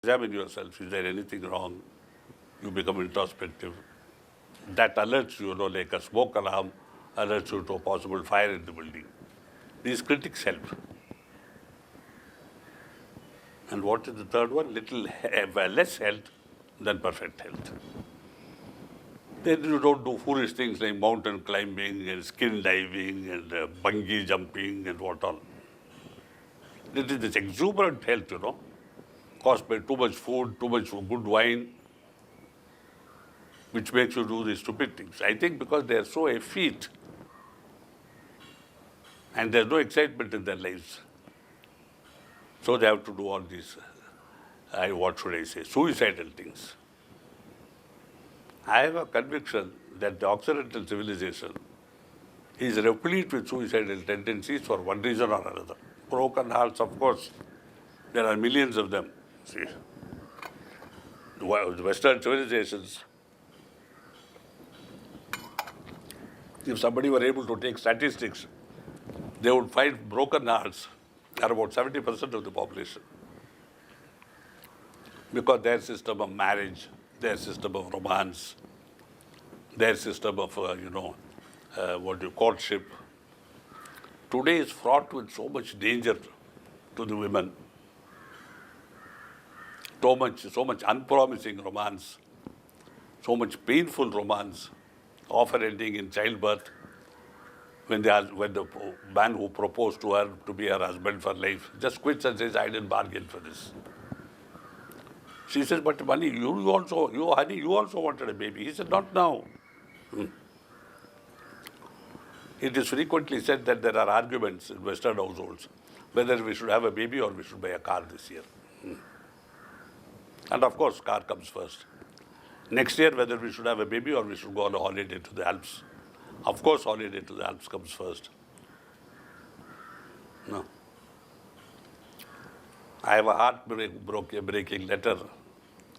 Examine yourself. Is there anything wrong? You become introspective. That alerts you, like a smoke alarm alerts you to a possible fire in the building. These critics help. And what is the third one? Little less health than perfect health. Then you don't do foolish things like mountain climbing and skin diving and bungee jumping and what all. It is this exuberant health, caused by too much food, too much good wine, which makes you do these stupid things. I think because they are so effete and there's no excitement in their lives. So they have to do all these, suicidal things. I have a conviction that the Occidental civilization is replete with suicidal tendencies for one reason or another. Broken hearts, of course, there are millions of them. See, the Western civilizations, if somebody were able to take statistics, they would find broken hearts are about 70% of the population. Because their system of marriage, their system of romance, their system of, courtship, today is fraught with so much danger to the women. So much unpromising romance, so much painful romance, often ending in childbirth, when the man who proposed to her to be her husband for life just quits and says, I didn't bargain for this. She says, but honey, you also wanted a baby. He said, not now. It is frequently said that there are arguments in Western households whether we should have a baby or we should buy a car this year. And of course, car comes first. Next year, whether we should have a baby or we should go on a holiday to the Alps. Of course, holiday to the Alps comes first. No. I have a heart-breaking letter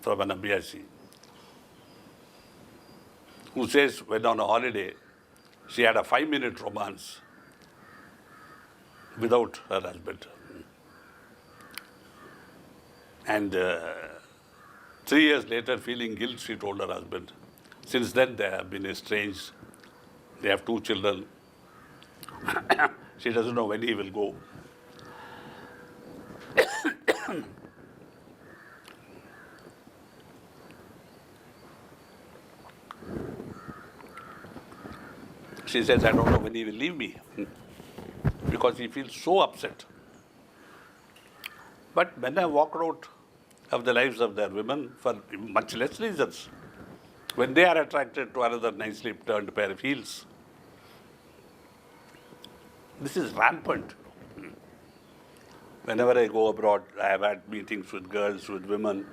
from an Abhyasi who says when on a holiday, she had a 5-minute romance without her husband. And 3 years later, feeling guilt, she told her husband. Since then, they have been estranged. They have 2 children. She doesn't know when he will go. She says, I don't know when he will leave me because he feels so upset. But men have walked out of the lives of their women for much less reasons. When they are attracted to another nicely turned pair of heels. This is rampant. Whenever I go abroad, I have had meetings with girls, with women.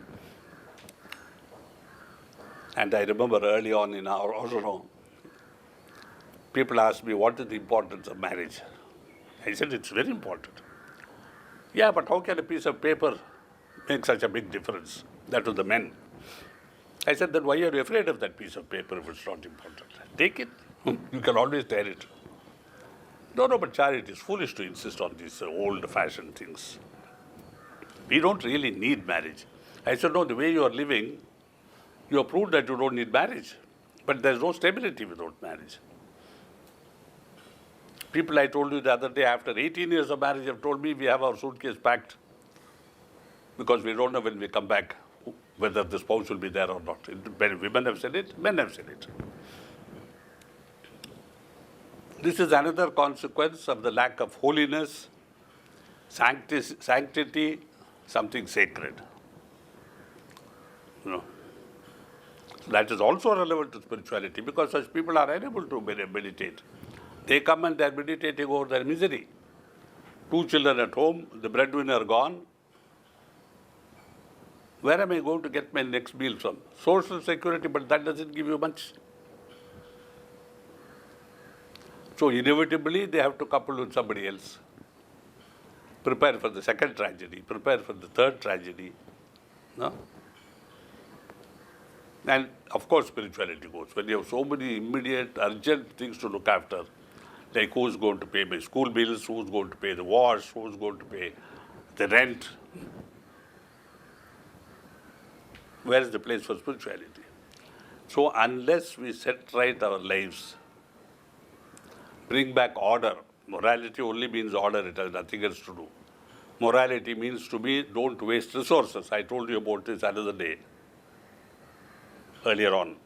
And I remember early on in our Oslo, people asked me, what is the importance of marriage? I said, it's very important. Yeah, but how can a piece of paper make such a big difference? That was the men. I said, then why are you afraid of that piece of paper if it's not important? Take it. You can always tear it. No, but Chariji, it is foolish to insist on these old-fashioned things. We don't really need marriage. I said, no, the way you are living, you have proved that you don't need marriage. But there's no stability without marriage. People I told you the other day, after 18 years of marriage, have told me we have our suitcase packed because we don't know when we come back whether the spouse will be there or not. Women have said it, men have said it. This is another consequence of the lack of holiness, sanctity, something sacred. That is also relevant to spirituality because such people are unable to meditate. They come and they are meditating over their misery. 2 children at home, the breadwinner gone. Where am I going to get my next meal from? Social security, but that doesn't give you much. So inevitably, they have to couple with somebody else. Prepare for the second tragedy, prepare for the third tragedy. No? And of course, spirituality goes. When you have so many immediate, urgent things to look after, like who's going to pay my school bills, who's going to pay the wash, who's going to pay the rent. Where is the place for spirituality? So unless we set right our lives, bring back order, morality only means order, it has nothing else to do. Morality means to be, don't waste resources. I told you about this another day, earlier on.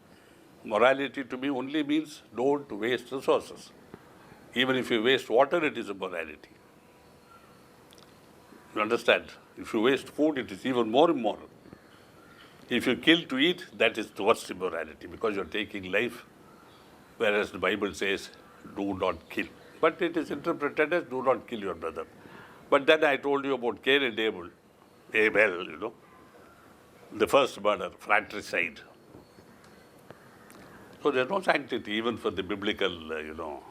Morality to me only means don't waste resources. Even if you waste water, it is a morality. You understand? If you waste food, it is even more immoral. If you kill to eat, that is the worst immorality because you're taking life, whereas the Bible says, do not kill. But it is interpreted as do not kill your brother. But then I told you about Cain and Abel, the first murder, fratricide. So there's no sanctity even for the biblical,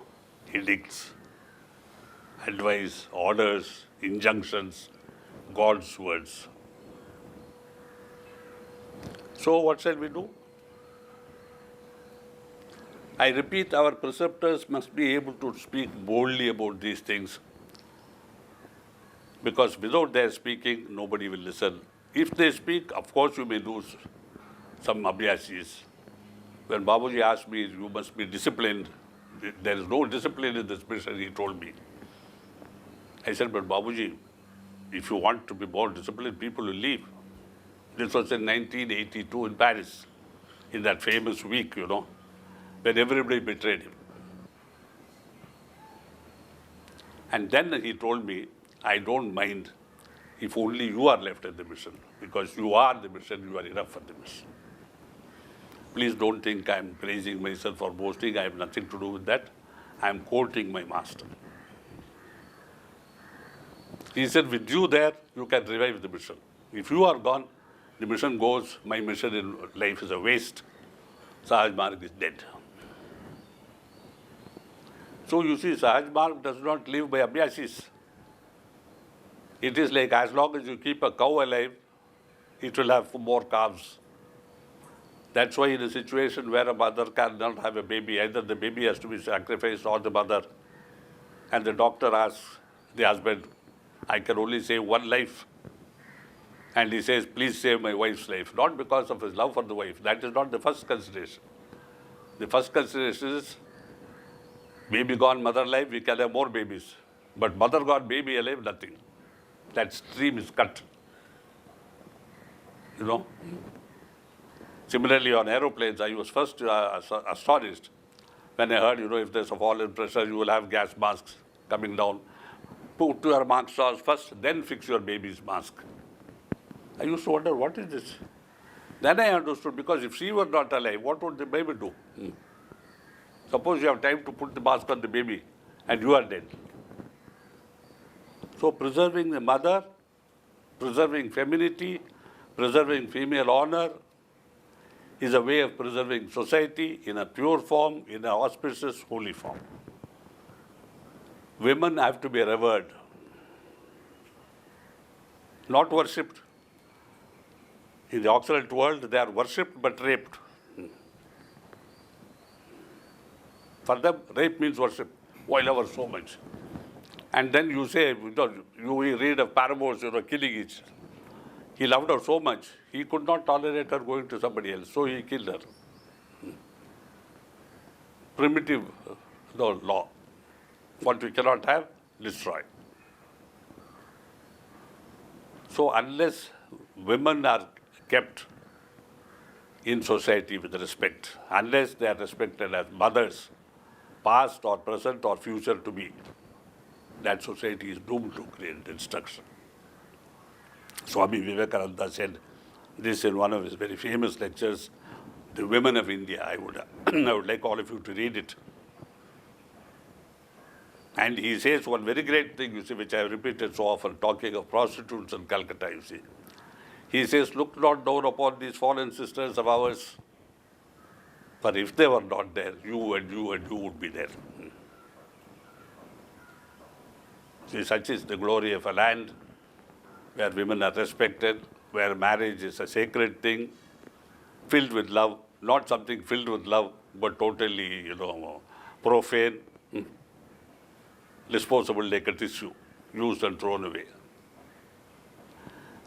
edicts, advice, orders, injunctions, God's words. So what shall we do? I repeat, our preceptors must be able to speak boldly about these things because without their speaking, nobody will listen. If they speak, of course you may lose some abhyasis. When Babuji asked me, you must be disciplined, there is no discipline in this mission, he told me. I said, but Babuji, if you want to be more disciplined, people will leave. This was in 1982 in Paris, in that famous week, when everybody betrayed him. And then he told me, I don't mind if only you are left at the mission, because you are the mission, you are enough for the mission. Please don't think I'm praising myself or boasting. I have nothing to do with that. I'm quoting my master. He said, with you there, you can revive the mission. If you are gone, the mission goes, my mission in life is a waste. Sahaj Marg is dead. So you see, Sahaj Marg does not live by abhyasis. It is like as long as you keep a cow alive, it will have more calves. That's why in a situation where a mother cannot have a baby, either the baby has to be sacrificed or the mother, and the doctor asks the husband, I can only save one life. And he says, please save my wife's life. Not because of his love for the wife. That is not the first consideration. The first consideration is, baby gone, mother alive, we can have more babies. But mother gone, baby alive, nothing. That stream is cut. Similarly, on aeroplanes, I was first astonished when I heard, if there's a fall in pressure, you will have gas masks coming down. Put your mask first, then fix your baby's mask. I used to wonder, what is this? Then I understood, because if she were not alive, what would the baby do? Suppose you have time to put the mask on the baby and you are dead. So preserving the mother, preserving femininity, preserving female honor is a way of preserving society in a pure form, in an auspicious, holy form. Women have to be revered, not worshipped. In the Occident world, they are worshipped but raped. For them, rape means worship. Why love her so much? And then you say, you read of paramours, killing each. He loved her so much, he could not tolerate her going to somebody else, so he killed her. Primitive law. What we cannot have, destroy. So unless women are kept in society with respect, unless they are respected as mothers, past or present or future to be, that society is doomed to create destruction. Swami Vivekananda said this in one of his very famous lectures, The Women of India. I would like all of you to read it. And he says one very great thing, which I have repeated so often, talking of prostitutes in Calcutta, He says, look not down upon these fallen sisters of ours, for if they were not there, you and you and you would be there. See, such is the glory of a land where women are respected, where marriage is a sacred thing, filled with love, not something filled with love, but totally, profane, disposable like a tissue, used and thrown away.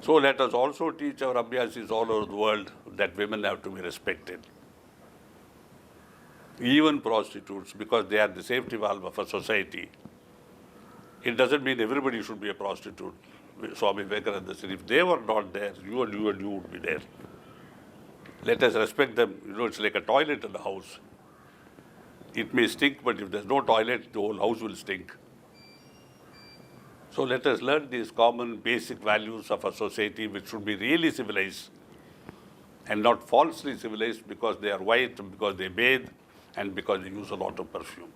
So let us also teach our abhyasis all over the world that women have to be respected. Even prostitutes, because they are the safety valve of a society. It doesn't mean everybody should be a prostitute. Swami Vivekananda said, if they were not there, you and you would be there. Let us respect them. You know, it's like a toilet in the house. It may stink, but if there's no toilet, the whole house will stink. So let us learn these common basic values of a society which should be really civilized and not falsely civilized because they are white, because they bathe, and because they use a lot of perfume.